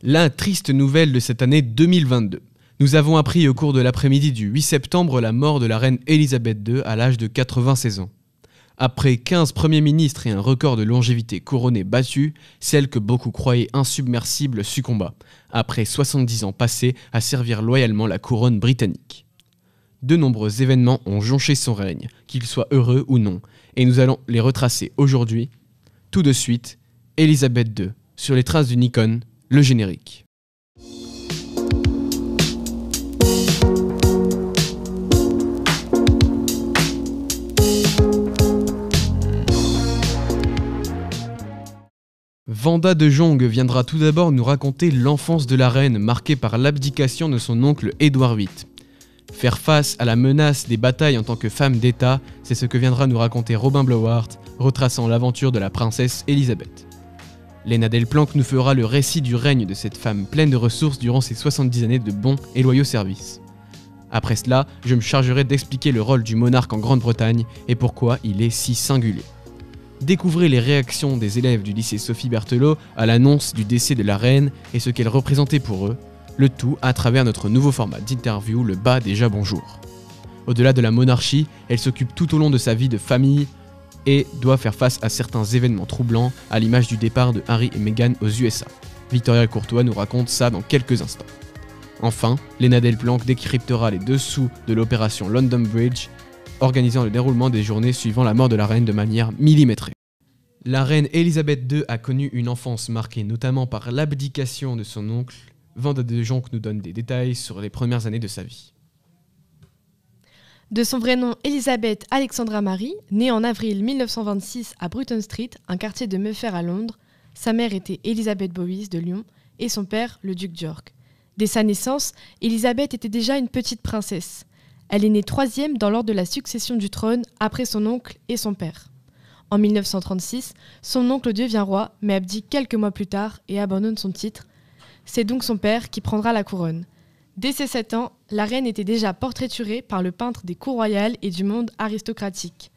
La triste nouvelle de cette année 2022. Nous avons appris au cours de l'après-midi du 8 septembre la mort de la reine Elisabeth II à l'âge de 96 ans. Après 15 premiers ministres et un record de longévité couronné battu, celle que beaucoup croyaient insubmersible succomba, après 70 ans passés à servir loyalement la couronne britannique. De nombreux événements ont jonché son règne, qu'ils soient heureux ou non, et nous allons les retracer aujourd'hui. Tout de suite, Elisabeth II, sur les traces d'une icône, le générique. Vanda de Jong viendra tout d'abord nous raconter l'enfance de la reine marquée par l'abdication de son oncle Édouard VIII. Faire face à la menace des batailles en tant que femme d'État, c'est ce que viendra nous raconter Robin Blauwart, retraçant l'aventure de la princesse Elisabeth. Léna Delplanque nous fera le récit du règne de cette femme pleine de ressources durant ses 70 années de bons et loyaux services. Après cela, je me chargerai d'expliquer le rôle du monarque en Grande-Bretagne et pourquoi il est si singulier. Découvrez les réactions des élèves du lycée Sophie Berthelot à l'annonce du décès de la reine et ce qu'elle représentait pour eux, le tout à travers notre nouveau format d'interview, le bas déjà bonjour. Au-delà de la monarchie, elle s'occupe tout au long de sa vie de famille et doit faire face à certains événements troublants, à l'image du départ de Harry et Meghan aux USA. Victoria Courtois nous raconte ça dans quelques instants. Enfin, Léna Delplanque décryptera les dessous de l'opération London Bridge, organisant le déroulement des journées suivant la mort de la reine de manière millimétrée. La reine Elisabeth II a connu une enfance marquée notamment par l'abdication de son oncle. Vanda de Jong nous donne des détails sur les premières années de sa vie. De son vrai nom Elisabeth Alexandra Marie, née en avril 1926 à Bruton Street, un quartier de Mayfair à Londres, sa mère était Elisabeth Bowis de Lyon et son père le duc d'York. Dès sa naissance, Elisabeth était déjà une petite princesse. Elle est née 3e dans l'ordre de la succession du trône après son oncle et son père. En 1936, son oncle devient roi mais abdique quelques mois plus tard et abandonne son titre. C'est donc son père qui prendra la couronne. Dès ses 7 ans, la reine était déjà portraiturée par le peintre des cours royales et du monde aristocratique.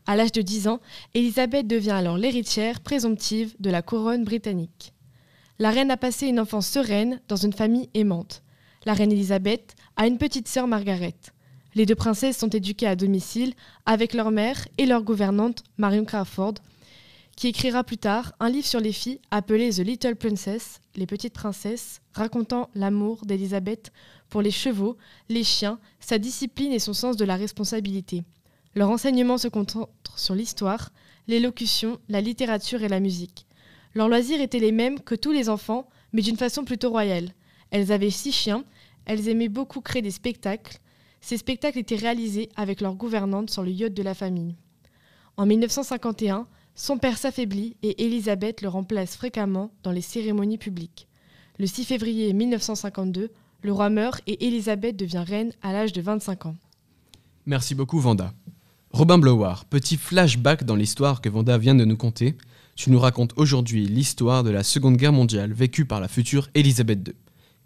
À l'âge de 10 ans, Elisabeth devient alors l'héritière présomptive de la couronne britannique. La reine a passé une enfance sereine dans une famille aimante. La reine Elisabeth a une petite sœur Margaret. Les deux princesses sont éduquées à domicile avec leur mère et leur gouvernante Marion Crawford, qui écrira plus tard un livre sur les filles appelé The Little Princess, les petites princesses, racontant l'amour d'Elisabeth pour les chevaux, les chiens, sa discipline et son sens de la responsabilité. Leur enseignement se concentre sur l'histoire, l'élocution, la littérature et la musique. Leurs loisirs étaient les mêmes que tous les enfants, mais d'une façon plutôt royale. Elles avaient 6 chiens, elles aimaient beaucoup créer des spectacles. Ces spectacles étaient réalisés avec leur gouvernante sur le yacht de la famille. En 1951, son père s'affaiblit et Elisabeth le remplace fréquemment dans les cérémonies publiques. Le 6 février 1952, le roi meurt et Elisabeth devient reine à l'âge de 25 ans. Merci beaucoup Vanda. Robin Blauwart, petit flashback dans l'histoire que Vanda vient de nous conter. Tu nous racontes aujourd'hui l'histoire de la Seconde Guerre mondiale vécue par la future Elisabeth II,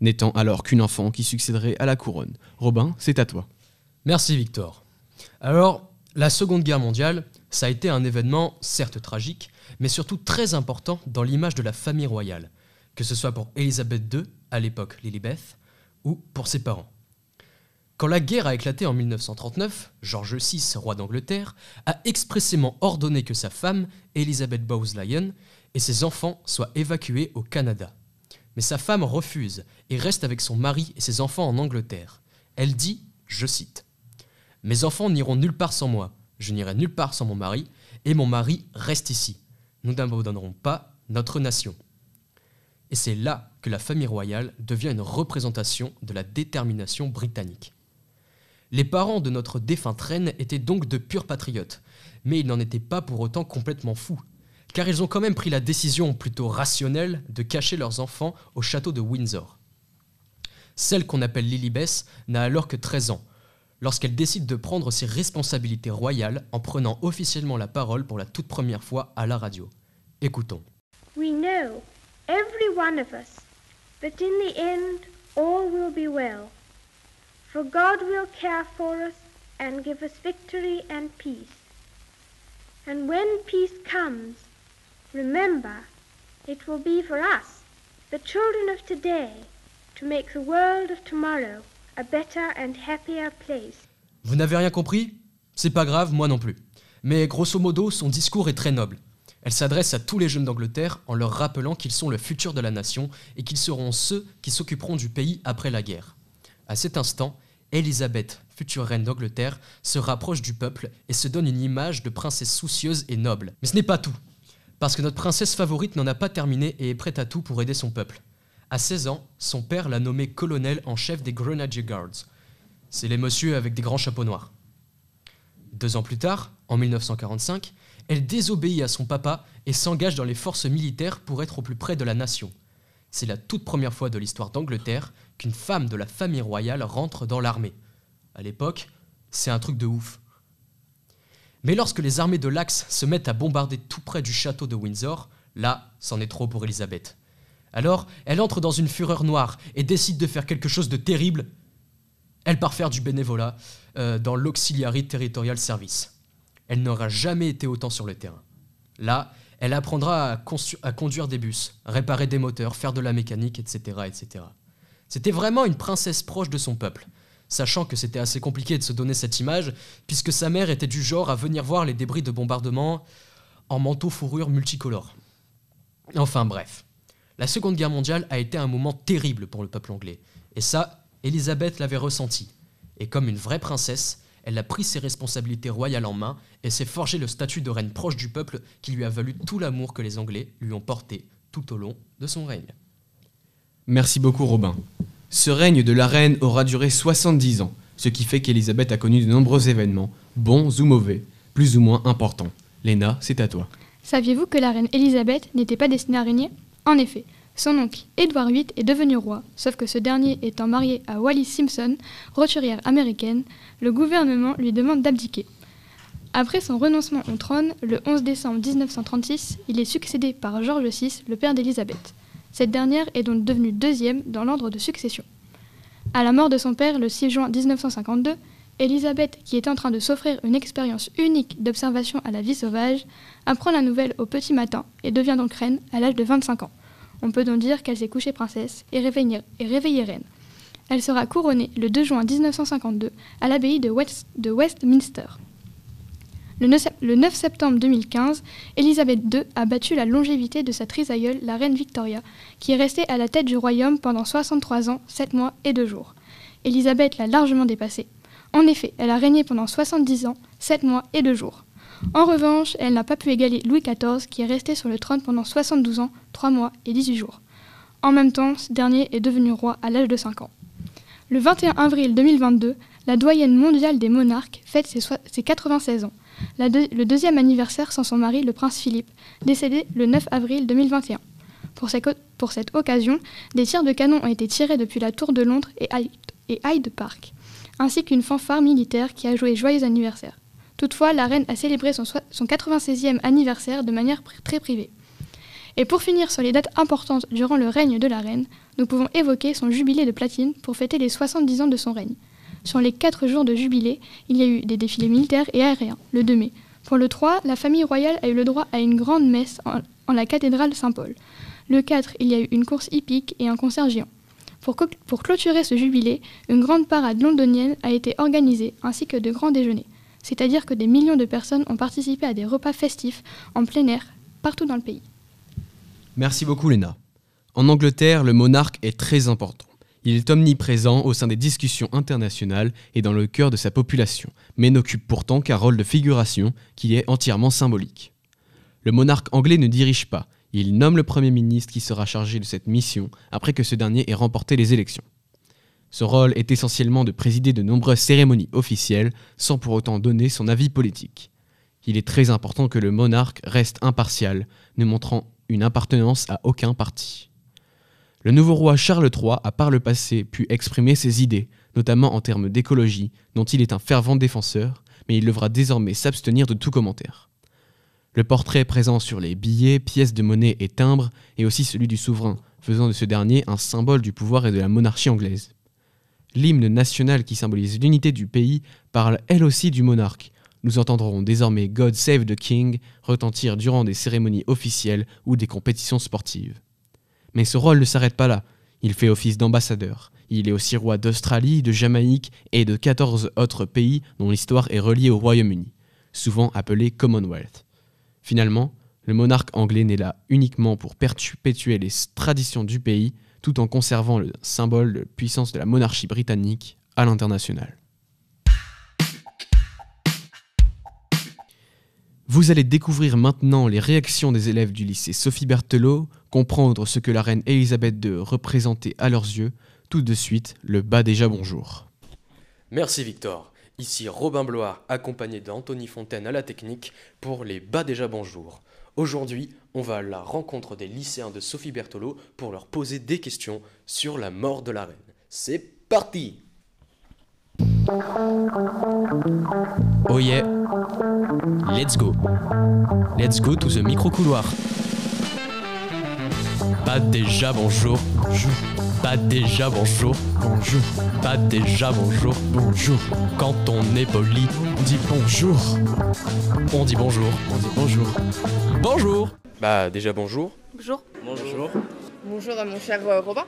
n'étant alors qu'une enfant qui succéderait à la couronne. Robin, c'est à toi. Merci Victor. Alors, la Seconde Guerre mondiale, ça a été un événement certes tragique, mais surtout très important dans l'image de la famille royale, que ce soit pour Elisabeth II, à l'époque Lilibeth, ou pour ses parents. Quand la guerre a éclaté en 1939, George VI, roi d'Angleterre, a expressément ordonné que sa femme, Elizabeth Bowes-Lyon, et ses enfants soient évacués au Canada. Mais sa femme refuse et reste avec son mari et ses enfants en Angleterre. Elle dit, je cite, « Mes enfants n'iront nulle part sans moi, je n'irai nulle part sans mon mari, et mon mari reste ici. Nous n'abandonnerons pas notre nation. » Et c'est là que la famille royale devient une représentation de la détermination britannique. Les parents de notre défunte reine étaient donc de purs patriotes, mais ils n'en étaient pas pour autant complètement fous, car ils ont quand même pris la décision plutôt rationnelle de cacher leurs enfants au château de Windsor. Celle qu'on appelle Lilibeth n'a alors que 13 ans, lorsqu'elle décide de prendre ses responsabilités royales en prenant officiellement la parole pour la toute première fois à la radio. Écoutons. We know, every one of us, that in the end all will be well. For God will care for us and give us victory and peace. And when peace comes, remember, it will be for us the children of today, to make the world of tomorrow a better and happier place. Vous n'avez rien compris ? C'est pas grave, moi non plus. Mais grosso modo, son discours est très noble. Elle s'adresse à tous les jeunes d'Angleterre en leur rappelant qu'ils sont le futur de la nation et qu'ils seront ceux qui s'occuperont du pays après la guerre. À cet instant, Élisabeth, future reine d'Angleterre, se rapproche du peuple et se donne une image de princesse soucieuse et noble. Mais ce n'est pas tout, parce que notre princesse favorite n'en a pas terminé et est prête à tout pour aider son peuple. À 16 ans, son père l'a nommée colonel en chef des Grenadier Guards. C'est les messieurs avec des grands chapeaux noirs. 2 ans plus tard, en 1945, elle désobéit à son papa et s'engage dans les forces militaires pour être au plus près de la nation. C'est la toute première fois de l'histoire d'Angleterre qu'une femme de la famille royale rentre dans l'armée. À l'époque, c'est un truc de ouf. Mais lorsque les armées de l'Axe se mettent à bombarder tout près du château de Windsor, là, c'en est trop pour Élisabeth. Alors, elle entre dans une fureur noire et décide de faire quelque chose de terrible. Elle part faire du bénévolat dans l'Auxiliary Territorial Service. Elle n'aura jamais été autant sur le terrain. Là, elle apprendra à conduire des bus, réparer des moteurs, faire de la mécanique, etc., etc. C'était vraiment une princesse proche de son peuple, sachant que c'était assez compliqué de se donner cette image, puisque sa mère était du genre à venir voir les débris de bombardement en manteau fourrure multicolore. Enfin bref, la Seconde Guerre mondiale a été un moment terrible pour le peuple anglais, et ça, Élisabeth l'avait ressenti. Et comme une vraie princesse, elle a pris ses responsabilités royales en main et s'est forgé le statut de reine proche du peuple qui lui a valu tout l'amour que les Anglais lui ont porté tout au long de son règne. Merci beaucoup Robin. Ce règne de la reine aura duré 70 ans, ce qui fait qu'Élisabeth a connu de nombreux événements, bons ou mauvais, plus ou moins importants. Léna, c'est à toi. Saviez-vous que la reine Élisabeth n'était pas destinée à régner ? En effet, son oncle Édouard VIII est devenu roi, sauf que ce dernier étant marié à Wallis Simpson, roturière américaine, le gouvernement lui demande d'abdiquer. Après son renoncement au trône, le 11 décembre 1936, il est succédé par George VI, le père d'Élisabeth. Cette dernière est donc devenue deuxième dans l'ordre de succession. À la mort de son père le 6 juin 1952, Élisabeth, qui était en train de s'offrir une expérience unique d'observation à la vie sauvage, apprend la nouvelle au petit matin et devient donc reine à l'âge de 25 ans. On peut donc dire qu'elle s'est couchée princesse et réveillée reine. Elle sera couronnée le 2 juin 1952 à l'abbaye de Westminster. Le 9 septembre 2015, Élisabeth II a battu la longévité de sa trisaïeule, la reine Victoria, qui est restée à la tête du royaume pendant 63 ans, 7 mois et 2 jours. Élisabeth l'a largement dépassée. En effet, elle a régné pendant 70 ans, 7 mois et 2 jours. En revanche, elle n'a pas pu égaler Louis XIV, qui est resté sur le trône pendant 72 ans, 3 mois et 18 jours. En même temps, ce dernier est devenu roi à l'âge de 5 ans. Le 21 avril 2022, la doyenne mondiale des monarques fête ses 96 ans. Le deuxième anniversaire sans son mari, le prince Philippe, décédé le 9 avril 2021. Pour cette occasion, des tirs de canon ont été tirés depuis la Tour de Londres et Hyde Park, ainsi qu'une fanfare militaire qui a joué Joyeux anniversaire. Toutefois, la reine a célébré son 96e anniversaire de manière très privée. Et pour finir sur les dates importantes durant le règne de la reine, nous pouvons évoquer son jubilé de platine pour fêter les 70 ans de son règne. Sur les 4 jours de jubilé, il y a eu des défilés militaires et aériens, le 2 mai. Pour le 3, la famille royale a eu le droit à une grande messe en la cathédrale Saint-Paul. Le 4, il y a eu une course hippique et un concert géant. Pour clôturer ce jubilé, une grande parade londonienne a été organisée, ainsi que de grands déjeuners. C'est-à-dire que des millions de personnes ont participé à des repas festifs en plein air, partout dans le pays. Merci beaucoup Léna. En Angleterre, le monarque est très important. Il est omniprésent au sein des discussions internationales et dans le cœur de sa population, mais n'occupe pourtant qu'un rôle de figuration qui est entièrement symbolique. Le monarque anglais ne dirige pas, il nomme le Premier ministre qui sera chargé de cette mission après que ce dernier ait remporté les élections. Son rôle est essentiellement de présider de nombreuses cérémonies officielles sans pour autant donner son avis politique. Il est très important que le monarque reste impartial, ne montrant une appartenance à aucun parti. Le nouveau roi Charles III a par le passé pu exprimer ses idées, notamment en termes d'écologie, dont il est un fervent défenseur, mais il devra désormais s'abstenir de tout commentaire. Le portrait présent sur les billets, pièces de monnaie et timbres est aussi celui du souverain, faisant de ce dernier un symbole du pouvoir et de la monarchie anglaise. L'hymne national qui symbolise l'unité du pays parle elle aussi du monarque. Nous entendrons désormais God Save the King retentir durant des cérémonies officielles ou des compétitions sportives. Mais ce rôle ne s'arrête pas là. Il fait office d'ambassadeur. Il est aussi roi d'Australie, de Jamaïque et de 14 autres pays dont l'histoire est reliée au Royaume-Uni, souvent appelé Commonwealth. Finalement, le monarque anglais n'est là uniquement pour perpétuer les traditions du pays, tout en conservant le symbole de puissance de la monarchie britannique à l'international. Vous allez découvrir maintenant les réactions des élèves du lycée Sophie Berthelot, comprendre ce que la reine Elisabeth II représentait à leurs yeux. Tout de suite, le bas déjà bonjour. Merci Victor. Ici Robin Blois, accompagné d'Anthony Fontaine à la technique pour les bas déjà bonjour. Aujourd'hui, on va à la rencontre des lycéens de Sophie Berthelot pour leur poser des questions sur la mort de la reine. C'est parti! Oh yeah, let's go. Let's go to the micro-couloir. Pas déjà bonjour. Pas déjà bonjour. Pas déjà bonjour. Quand on est poli, on dit bonjour. On dit bonjour. Bonjour. Bah déjà bonjour. Bonjour. Bonjour à mon cher Robin.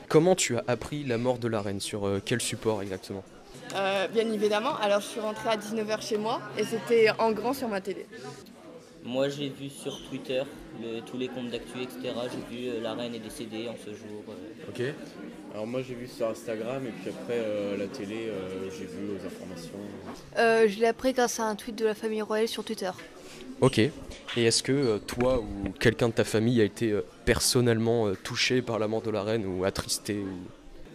Comment tu as appris la mort de la reine? Sur quel support exactement? Bien évidemment, alors je suis rentrée à 19h chez moi et c'était en grand sur ma télé. Moi j'ai vu sur Twitter tous les comptes d'actu, etc. J'ai vu la reine est décédée en ce jour. Ok. Alors moi j'ai vu sur Instagram et puis après la télé j'ai vu aux informations. Je l'ai appris grâce à un tweet de la famille royale sur Twitter. Ok. Et est-ce que toi ou quelqu'un de ta famille a été personnellement touché par la mort de la reine ou attristé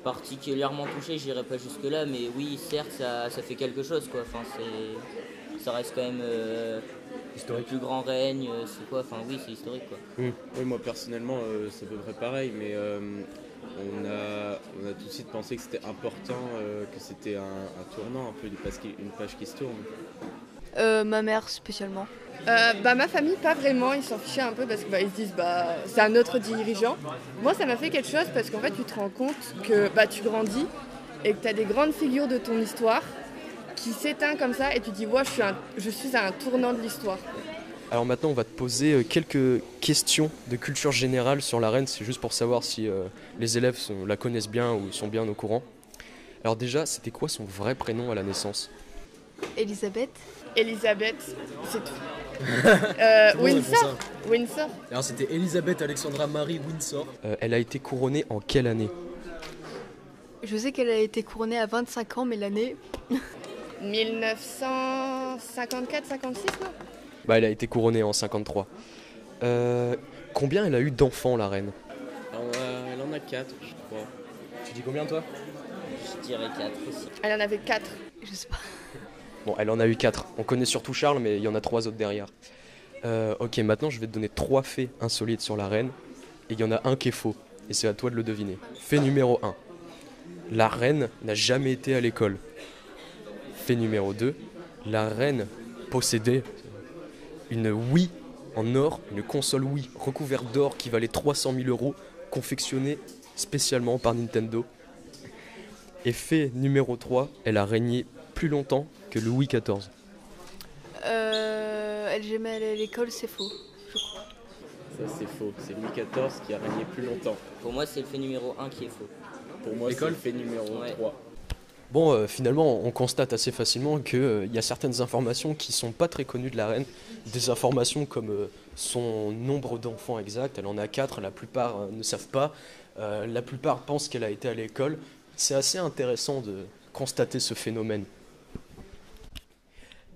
Particulièrement touché, j'irai pas jusque là, mais oui, certes, ça fait quelque chose, quoi. Enfin, ça reste quand même le plus grand règne, c'est quoi. Enfin, oui, c'est historique, quoi. Oui, moi personnellement c'est à peu près pareil, mais on a tout de suite pensé que c'était important, que c'était un tournant, un peu une page qui se tourne. Ma mère spécialement. Ma famille, pas vraiment, ils s'en fichaient un peu parce qu'ils se disent c'est un autre dirigeant. Moi, ça m'a fait quelque chose parce qu'en fait, tu te rends compte que tu grandis et que tu as des grandes figures de ton histoire qui s'éteignent comme ça et tu te dis, je suis à un tournant de l'histoire. Alors maintenant, on va te poser quelques questions de culture générale sur la reine, c'est juste pour savoir si les élèves la connaissent bien ou sont bien au courant. Alors déjà, c'était quoi son vrai prénom à la naissance? Elisabeth. Elisabeth, c'est tout. Windsor. Alors c'était Elisabeth Alexandra Marie Windsor. Elle a été couronnée en quelle année? Je sais qu'elle a été couronnée à 25 ans, mais l'année... 1954-56, non? Elle a été couronnée en 53. Combien elle a eu d'enfants, la reine? Elle en a 4, je crois. Tu dis combien, toi? Je dirais 4 aussi. Elle en avait 4. Je sais pas. Bon, elle en a eu 4. On connaît surtout Charles, mais il y en a 3 autres derrière. Ok, maintenant je vais te donner 3 faits insolites sur la reine. Et il y en a un qui est faux. Et c'est à toi de le deviner. Fait numéro 1. La reine n'a jamais été à l'école. Fait numéro 2. La reine possédait une Wii en or, une console Wii recouverte d'or qui valait 300 000 €, confectionnée spécialement par Nintendo. Et fait numéro 3. Elle a régné plus longtemps que Louis XIV. Elle jamais allée à l'école, c'est faux, je crois. Ça c'est faux, c'est Louis XIV qui a régné plus longtemps. Pour moi, c'est le fait numéro 1 qui est faux. Pour moi, c'est le fait numéro 3. Bon, finalement, on constate assez facilement qu'il y a certaines informations qui sont pas très connues de la reine. Des informations comme son nombre d'enfants exact, elle en a 4, la plupart ne savent pas. La plupart pensent qu'elle a été à l'école. C'est assez intéressant de constater ce phénomène.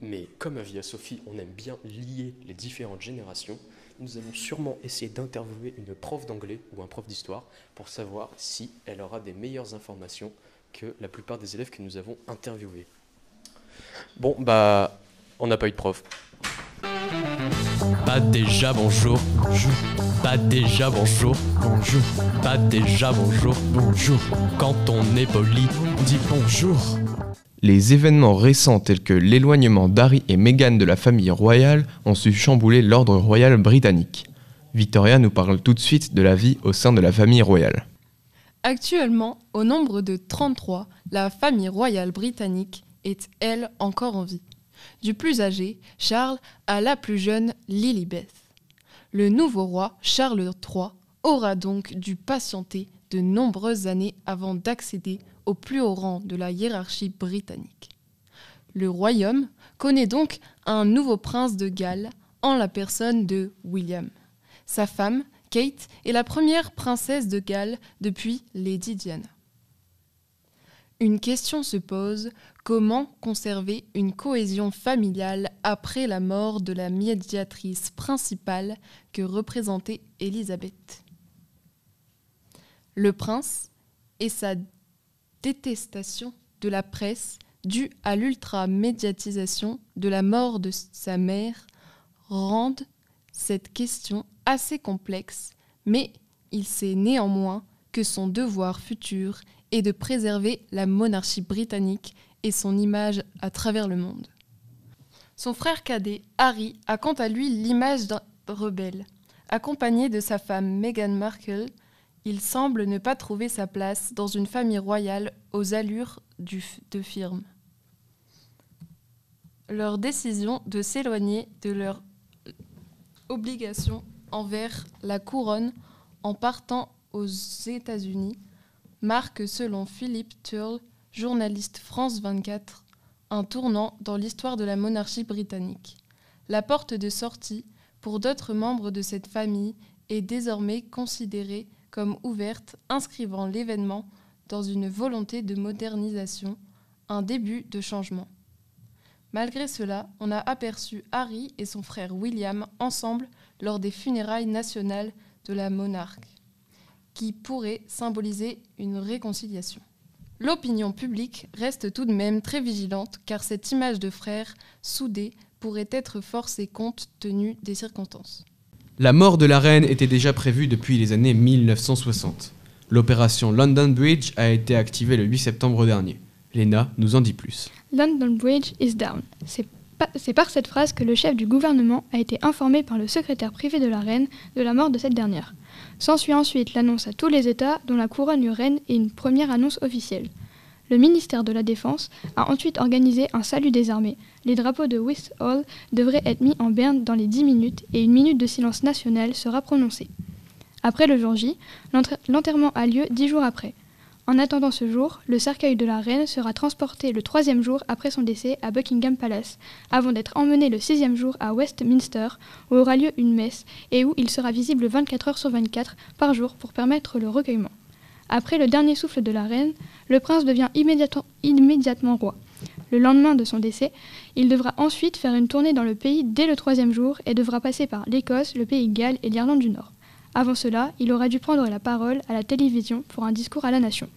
Mais comme avis à Sophie, on aime bien lier les différentes générations. Nous allons sûrement essayer d'interviewer une prof d'anglais ou un prof d'histoire pour savoir si elle aura des meilleures informations que la plupart des élèves que nous avons interviewés. Bon, on n'a pas eu de prof. Pas déjà bonjour. Pas déjà bonjour. Pas déjà bonjour. Quand on est poli, on dit bonjour. Les événements récents tels que l'éloignement d'Harry et Meghan de la famille royale ont su chambouler l'ordre royal britannique. Victoria nous parle tout de suite de la vie au sein de la famille royale. Actuellement, au nombre de 33, la famille royale britannique est, elle, encore en vie. Du plus âgé, Charles, à la plus jeune, Lilibeth. Le nouveau roi, Charles III, aura donc dû patienter de nombreuses années avant d'accéder au plus haut rang de la hiérarchie britannique. Le royaume connaît donc un nouveau prince de Galles en la personne de William. Sa femme, Kate, est la première princesse de Galles depuis Lady Diana. Une question se pose, comment conserver une cohésion familiale après la mort de la médiatrice principale que représentait Élisabeth ? Le prince et sa détestation de la presse due à l'ultra-médiatisation de la mort de sa mère rendent cette question assez complexe, mais il sait néanmoins que son devoir futur est de préserver la monarchie britannique et son image à travers le monde. Son frère cadet, Harry, a quant à lui l'image d'un rebelle. Accompagné de sa femme Meghan Markle, il semble ne pas trouver sa place dans une famille royale aux allures de firme. Leur décision de s'éloigner de leur obligation envers la couronne en partant aux États-Unis marque, selon Philippe Turle, journaliste France 24, un tournant dans l'histoire de la monarchie britannique. La porte de sortie pour d'autres membres de cette famille est désormais considérée comme ouverte, inscrivant l'événement dans une volonté de modernisation, un début de changement. Malgré cela, on a aperçu Harry et son frère William ensemble lors des funérailles nationales de la monarque, qui pourrait symboliser une réconciliation. L'opinion publique reste tout de même très vigilante car cette image de frères soudés pourrait être forcée compte tenu des circonstances. La mort de la reine était déjà prévue depuis les années 1960. L'opération London Bridge a été activée le 8 septembre dernier. Léna nous en dit plus. London Bridge is down. C'est par cette phrase que le chef du gouvernement a été informé par le secrétaire privé de la reine de la mort de cette dernière. S'ensuit ensuite l'annonce à tous les États dont la couronne lui règne et une première annonce officielle. Le ministère de la Défense a ensuite organisé un salut des armées. Les drapeaux de Whitehall devraient être mis en berne dans les 10 minutes et une minute de silence national sera prononcée. Après le jour J, l'enterrement a lieu 10 jours après. En attendant ce jour, le cercueil de la reine sera transporté le 3e jour après son décès à Buckingham Palace, avant d'être emmené le 6e jour à Westminster, où aura lieu une messe et où il sera visible 24 heures sur 24 par jour pour permettre le recueillement. Après le dernier souffle de la reine, le prince devient immédiatement roi. Le lendemain de son décès, il devra ensuite faire une tournée dans le pays dès le 3e jour et devra passer par l'Écosse, le pays de Galles et l'Irlande du Nord. Avant cela, il aura dû prendre la parole à la télévision pour un discours à la nation.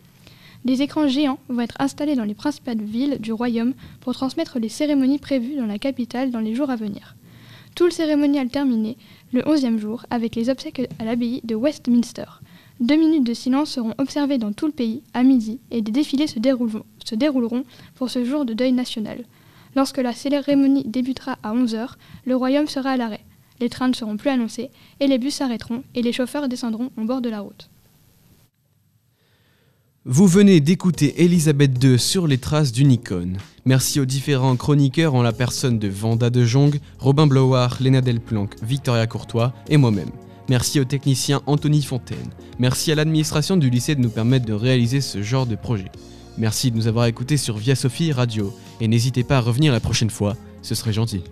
Des écrans géants vont être installés dans les principales villes du royaume pour transmettre les cérémonies prévues dans la capitale dans les jours à venir. Tout le cérémonial terminé le 11e jour avec les obsèques à l'abbaye de Westminster. 2 minutes de silence seront observées dans tout le pays à midi et des défilés se dérouleront pour ce jour de deuil national. Lorsque la cérémonie débutera à 11h, le royaume sera à l'arrêt. Les trains ne seront plus annoncés et les bus s'arrêteront et les chauffeurs descendront au bord de la route. Vous venez d'écouter Elisabeth II sur les traces d'une icône. Merci aux différents chroniqueurs en la personne de Vanda de Jong, Robin Blauard, Léna Delplanque, Victoria Courtois et moi-même. Merci au technicien Anthony Fontaine. Merci à l'administration du lycée de nous permettre de réaliser ce genre de projet. Merci de nous avoir écoutés sur Via Sophie Radio et n'hésitez pas à revenir la prochaine fois, ce serait gentil.